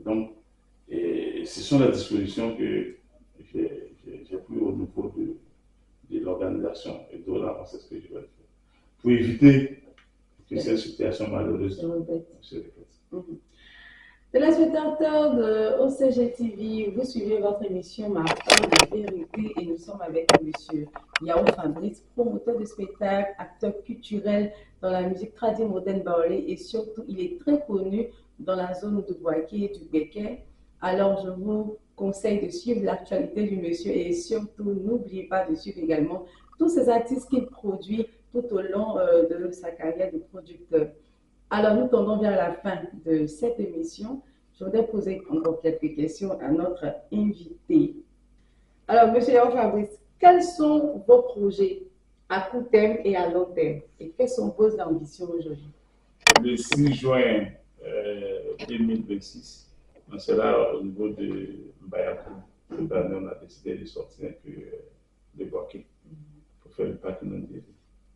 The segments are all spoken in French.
Donc, et ce sont les dispositions que j'ai prises au niveau de l'organisation. Et dorénavant, c'est ce que je vais faire. Pour éviter que cette situation malheureuse se répète. Téléspectateurs de OCG TV, vous suivez votre émission Ma Parole de Vérité et nous sommes avec M. Yao Fabrice, promoteur de spectacles, acteur culturel dans la musique traditionnelle moderne baoulé et surtout, il est très connu dans la zone de Boaké et du Béquet. Alors, je vous conseille de suivre l'actualité du monsieur et surtout, n'oubliez pas de suivre également tous ces artistes qu'il produit tout au long de sa carrière de producteur. Alors, nous tendons vers la fin de cette émission. Je voudrais poser encore quelques questions à notre invité. Alors, Monsieur Yao Fabrice, quels sont vos projets à court terme et à long terme? Et quelles sont vos ambitions aujourd'hui? Le 6 juin 2026, on sera au niveau de Mbayakou. On a décidé de sortir un peu de Boaké pour faire le parc inondé.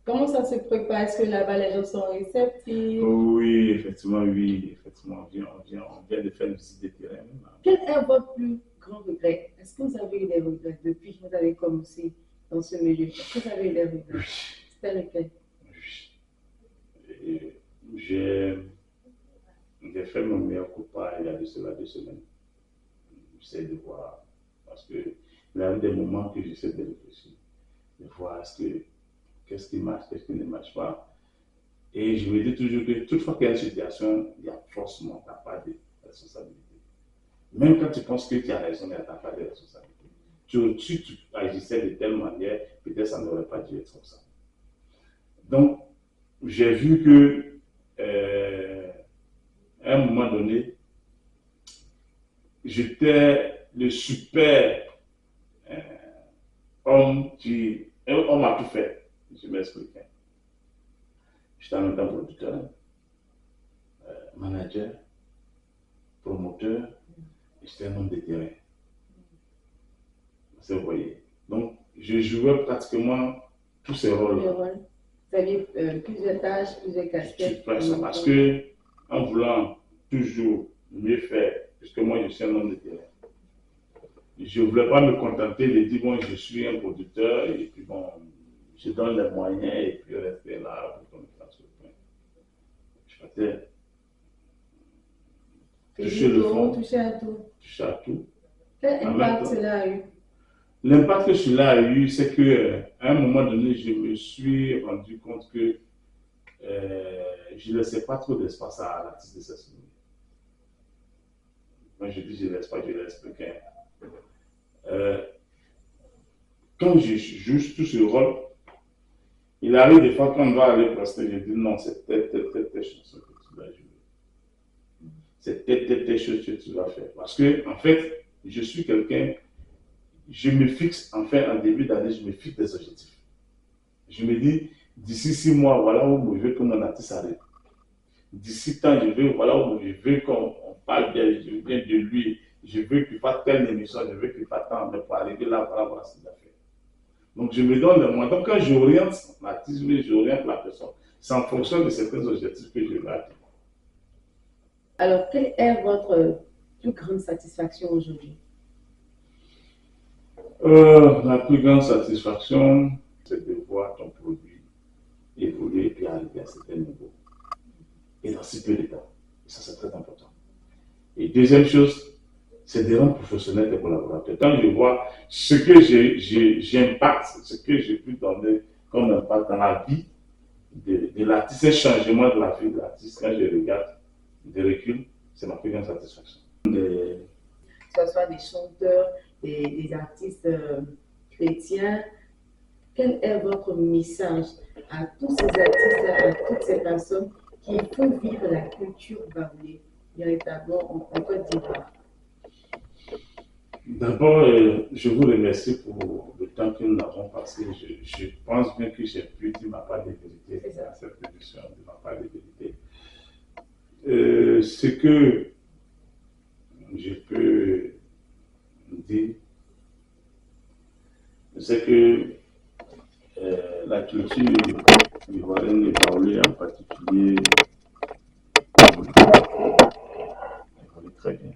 Comment ça se prépare? Est-ce que là-bas les gens sont réceptifs? Oui, effectivement, oui. Effectivement, on vient de faire une visite de terrain. Quel est votre plus grand regret? Est-ce que vous avez eu des regrets depuis que vous avez commencé dans ce milieu? Est-ce que vous avez eu des regrets? Oui. C'était lequel? Oui. J'ai fait mon meilleur copain il y a de cela 2 semaines. J'essaie de voir, parce qu'il y a des moments que j'essaie de réfléchir, de voir qu'est-ce qui marche, qu'est-ce qui ne marche pas. Et je me dis toujours que toutefois qu'il y a une situation, il y a forcément ta part de responsabilité. Même quand tu penses que tu as raison, il y a ta part de responsabilité. Si tu agissais de telle manière, peut-être ça n'aurait pas dû être comme ça. Donc, j'ai vu que à un moment donné, j'étais le super homme homme à tout faire. Je m'explique. J'étais en même temps producteur, manager, promoteur, et j'étais un homme de terrain. Vous voyez. Donc, je jouais pratiquement tous ces rôles. Vous aviez plusieurs tâches, plusieurs casquettes. Parce que, en voulant toujours mieux faire, puisque moi je suis un homme de terrain, je ne voulais pas me contenter de dire bon, je suis un producteur et puis bon, je donne les moyens et puis rester là pour qu'on me fasse le point. Je partais toucher le fond, toucher à tout. Quel impact cela a eu? L'impact que cela a eu, c'est qu'à un moment donné, je me suis rendu compte que je ne laissais pas trop d'espace à l'artiste de s'exprimer. Moi, je dis je ne laisse pas, je laisse quelqu'un. Quand je joue tout ce rôle, il arrive des fois quand on doit aller prester, je dis non, c'est telle chanson que tu vas jouer. C'est telle chose que tu vas faire. Parce que, en fait, je suis quelqu'un, je me fixe, en début d'année, je me fixe des objectifs. Je me dis, d'ici 6 mois, voilà où je veux que mon artiste arrive. D'ici tant, voilà où je veux qu'on parle bien, je veux bien de lui. Je veux qu'il fasse telle émission, je veux qu'il fasse tant, mais pour arriver là, voilà ce qu'il a fait. Donc, je me donne le moyen. Donc, quand j'oriente l'artiste, j'oriente la personne, c'est en fonction de certains objectifs que je vais atteindre. Alors, quelle est votre plus grande satisfaction aujourd'hui? La plus grande satisfaction, c'est de voir ton produit évoluer et puis arriver à certains niveaux. Et dans si peu de temps. Et ça, c'est très important. Et deuxième chose, c'est de rendre professionnel tes collaborateurs. Quand je vois ce que j'impacte, ce que j'ai pu donner comme impact dans la vie de l'artiste, ce changement de la vie de l'artiste, quand je regarde de recul, c'est ma plus grande satisfaction. Que ce soit des chanteurs, des artistes chrétiens, quel est votre message à tous ces artistes, à toutes ces personnes qui font vivre la culture baoulée véritablement en Côte d'Ivoire? D'abord, je vous remercie pour le temps que nous avons passé. Je pense bien que j'ai pu dire ma part de vérité dans cette émission, de ma part de vérité. Ce que je peux dire, c'est que la culture ivoirienne et baoulée en particulier évolue très bien.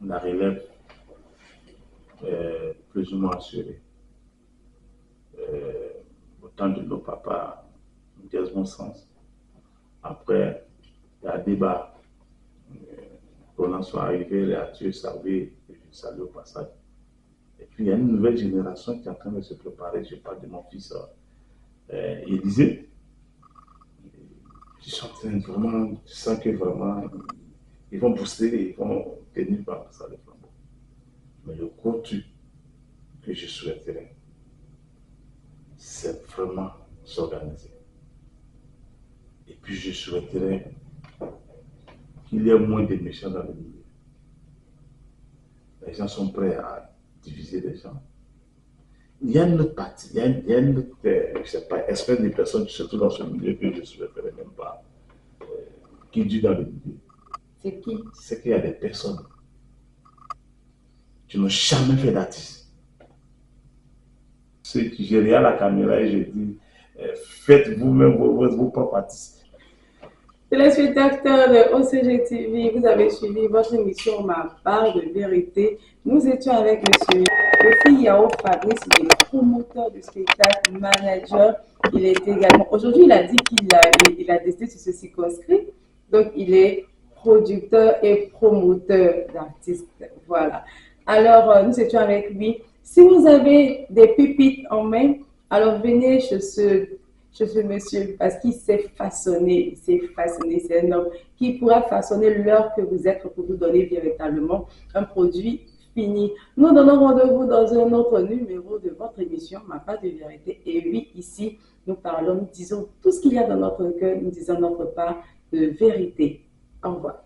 la relève plus ou moins assurée. Au temps de nos papas, Desmond Sens. Après, il y a un débat. Quand sont arrivés, les Arthur Salvé, je salue au passage. Et puis, il y a une nouvelle génération qui est en train de se préparer. Je parle de mon fils Élisée. Ils sont en train vraiment, je sens que vraiment, ils vont booster, ils vont tenir par ça le flambeau. Mais le gros truc que je souhaiterais, c'est vraiment s'organiser. Et puis je souhaiterais qu'il y ait moins de méchants dans le milieu. Les gens sont prêts à diviser les gens. Il y a une autre partie, il y a une autre, je ne sais pas, espèce de personnes, surtout dans ce milieu, que je ne souhaiterais même pas, qui dure dans le milieu. C'est qui? C'est qu'il y a des personnes qui n'ont jamais fait d'artiste. Ceux qui j'ai regardé la caméra et je dis, faites vous-même vos propres artistes. Téléspectateurs de OCG TV, vous avez suivi votre émission Ma part de vérité. Nous étions avec monsieur Kofi Yao Fabrice, il est promoteur du spectacle, manager. Il est également, aujourd'hui il a dit qu'il a décidé de se circonscrire, donc il est producteur et promoteur d'artistes. Voilà. Alors, nous étions avec lui. Si vous avez des pépites en main, alors venez chez ce monsieur, parce qu'il s'est façonné, c'est un homme qui pourra façonner l'heure que vous êtes pour vous donner véritablement un produit fini. Nous donnons rendez-vous dans un autre numéro de votre émission, Ma part de vérité. Et oui, ici, nous parlons, nous disons tout ce qu'il y a dans notre cœur, nous disons notre part de vérité. Au revoir.